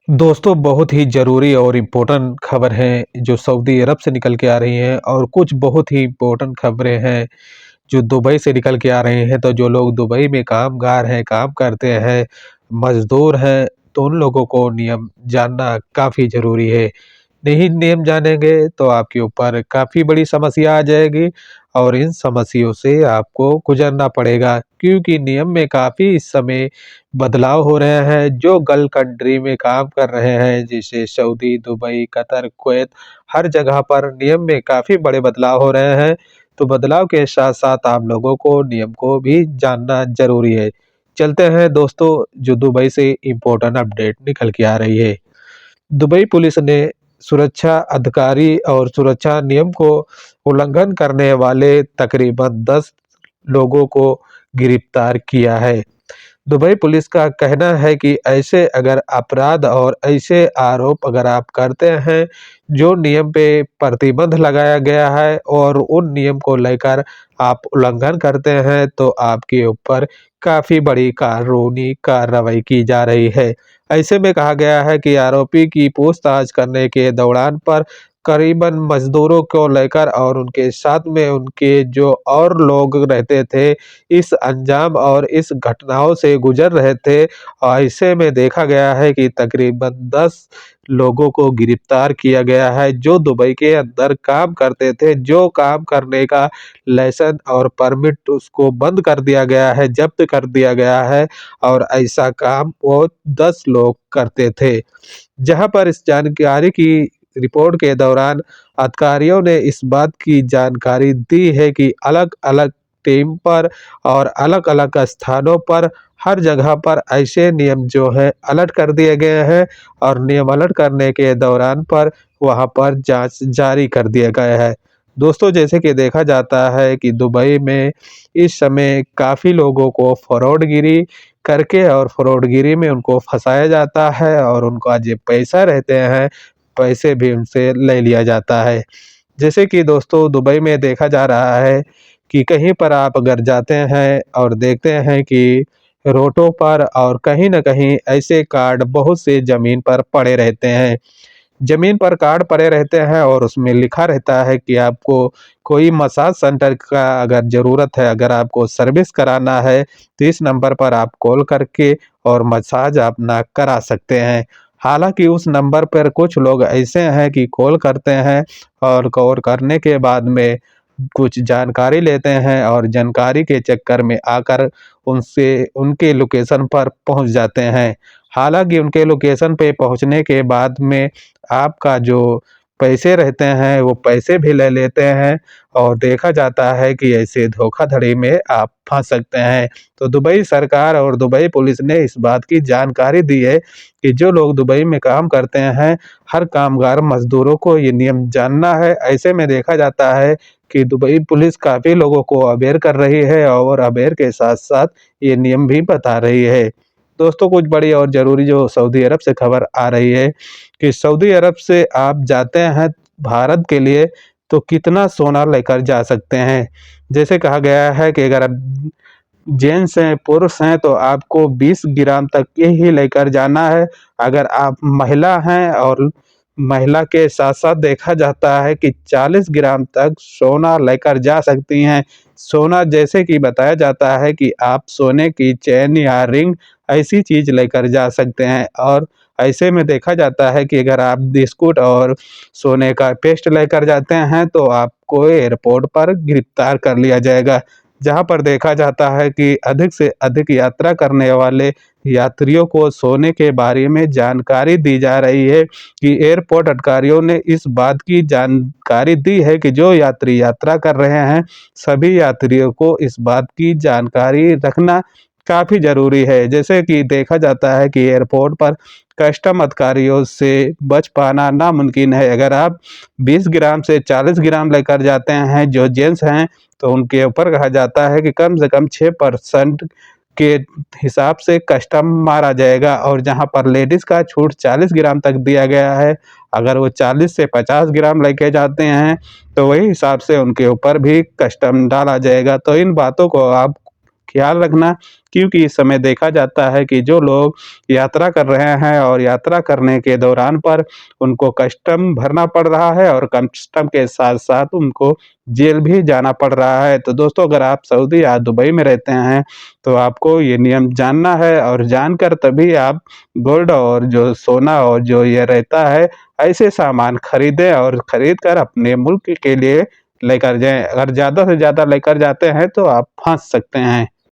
दोस्तों, बहुत ही ज़रूरी और इम्पोर्टेंट खबर है जो सऊदी अरब से निकल के आ रही हैं और कुछ बहुत ही इम्पोर्टेंट खबरें हैं जो दुबई से निकल के आ रहे हैं। तो जो लोग दुबई में कामगार हैं, काम करते हैं, मज़दूर हैं, तो उन लोगों को नियम जानना काफ़ी ज़रूरी है। नहीं नियम जानेंगे तो आपके ऊपर काफ़ी बड़ी समस्या आ जाएगी और इन समस्याओं से आपको गुज़रना पड़ेगा क्योंकि नियम में काफ़ी इस समय बदलाव हो रहे हैं। जो गल्फ़ कंट्री में काम कर रहे हैं जैसे सऊदी, दुबई, कतर, कुवैत हर जगह पर नियम में काफ़ी बड़े बदलाव हो रहे हैं। तो बदलाव के साथ-साथ आप लोगों को नियम को भी जानना ज़रूरी है। चलते हैं दोस्तों जो दुबई से इम्पोर्टेंट अपडेट निकल के आ रही है। दुबई पुलिस ने सुरक्षा अधिकारी और सुरक्षा नियम को उल्लंघन करने वाले तकरीबन 10 लोगों को गिरफ्तार किया है। दुबई पुलिस का कहना है कि ऐसे अगर अपराध और ऐसे आरोप अगर आप करते हैं, जो नियम पे प्रतिबंध लगाया गया है और उन नियम को लेकर आप उल्लंघन करते हैं, तो आपके ऊपर काफ़ी बड़ी कानूनी कार्रवाई की जा रही है। ऐसे में कहा गया है कि आरोपी की पूछताछ करने के दौरान पर करीबन मज़दूरों को लेकर और उनके साथ में उनके जो और लोग रहते थे, इस अंजाम और इस घटनाओं से गुज़र रहे थे। ऐसे में देखा गया है कि तकरीबन 10 लोगों को गिरफ्तार किया गया है, जो दुबई के अंदर काम करते थे, जो काम करने का लाइसेंस और परमिट उसको बंद कर दिया गया है, ज़ब्त कर दिया गया है और ऐसा काम वो 10 लोग करते थे। जहाँ पर इस जानकारी की रिपोर्ट के दौरान अधिकारियों ने इस बात की जानकारी दी है कि अलग-अलग टीम पर और अलग-अलग स्थानों पर हर जगह पर ऐसे नियम जो है अलर्ट कर दिए गए हैं और नियम अलर्ट करने के दौरान पर वहाँ पर जाँच जारी कर दिया गया है। दोस्तों जैसे कि देखा जाता है कि दुबई में इस समय काफ़ी लोगों को फ्रॉडगिरी करके और फ्रॉडगिरी में उनको फँसाया जाता है और उनका जो पैसा रहते हैं, पैसे भी उनसे ले लिया जाता है। जैसे कि दोस्तों दुबई में देखा जा रहा है कि कहीं पर आप अगर जाते हैं और देखते हैं कि रोडों पर और कहीं न कहीं ऐसे कार्ड बहुत से ज़मीन पर पड़े रहते हैं। ज़मीन पर कार्ड पड़े रहते हैं और उसमें लिखा रहता है कि आपको कोई मसाज सेंटर का अगर ज़रूरत है, अगर आपको सर्विस कराना है, तो इस नंबर पर आप कॉल करके और मसाज अपना करा सकते हैं। हालाँकि उस नंबर पर कुछ लोग ऐसे हैं कि कॉल करते हैं और कॉल करने के बाद में कुछ जानकारी लेते हैं और जानकारी के चक्कर में आकर उनसे उनके लोकेशन पर पहुँच जाते हैं। हालाँकि उनके लोकेशन पे पहुँचने के बाद में आपका जो पैसे रहते हैं, वो पैसे भी ले लेते हैं और देखा जाता है कि ऐसे धोखाधड़ी में आप फँस सकते हैं। तो दुबई सरकार और दुबई पुलिस ने इस बात की जानकारी दी है कि जो लोग दुबई में काम करते हैं, हर कामगार मज़दूरों को ये नियम जानना है। ऐसे में देखा जाता है कि दुबई पुलिस काफ़ी लोगों को अवेयर कर रही है और अवेयर के साथ-साथ ये नियम भी बता रही है। दोस्तों कुछ बड़ी और ज़रूरी जो सऊदी अरब से खबर आ रही है कि सऊदी अरब से आप जाते हैं भारत के लिए तो कितना सोना लेकर जा सकते हैं। जैसे कहा गया है कि अगर आप जेंट्स हैं, पुरुष हैं तो आपको 20 ग्राम तक के ही लेकर जाना है। अगर आप महिला हैं और महिला के साथ-साथ देखा जाता है कि 40 ग्राम तक सोना लेकर जा सकती हैं। सोना जैसे कि बताया जाता है कि आप सोने की चेन या रिंग ऐसी चीज़ लेकर जा सकते हैं और ऐसे में देखा जाता है कि अगर आप बिस्कुट और सोने का पेस्ट लेकर जाते हैं तो आपको एयरपोर्ट पर गिरफ्तार कर लिया जाएगा। जहाँ पर देखा जाता है कि अधिक से अधिक यात्रा करने वाले यात्रियों को सोने के बारे में जानकारी दी जा रही है कि एयरपोर्ट अधिकारियों ने इस बात की जानकारी दी है कि जो यात्री यात्रा कर रहे हैं, सभी यात्रियों को इस बात की जानकारी रखना काफ़ी ज़रूरी है। जैसे कि देखा जाता है कि एयरपोर्ट पर कस्टम अधिकारियों से बच पाना नामुमकिन है। अगर आप 20 ग्राम से 40 ग्राम लेकर जाते हैं, जो जेंट्स हैं, तो उनके ऊपर कहा जाता है कि कम से कम 6% के हिसाब से कस्टम मारा जाएगा और जहाँ पर लेडीज़ का छूट 40 ग्राम तक दिया गया है। अगर वो 40 से 50 ग्राम लेके जाते हैं, तो वही हिसाब से उनके ऊपर भी कस्टम डाला जाएगा। तो इन बातों को आप ख़्याल रखना, क्योंकि इस समय देखा जाता है कि जो लोग यात्रा कर रहे हैं और यात्रा करने के दौरान पर उनको कस्टम भरना पड़ रहा है और कस्टम के साथ-साथ उनको जेल भी जाना पड़ रहा है। तो दोस्तों, अगर आप सऊदी या दुबई में रहते हैं, तो आपको ये नियम जानना है और जानकर तभी आप गोल्ड और जो सोना और जो ये रहता है, ऐसे सामान खरीदें और खरीद कर अपने मुल्क के लिए लेकर जाएँ। अगर ज़्यादा से ज़्यादा लेकर जाते हैं, तो आप फँस सकते हैं।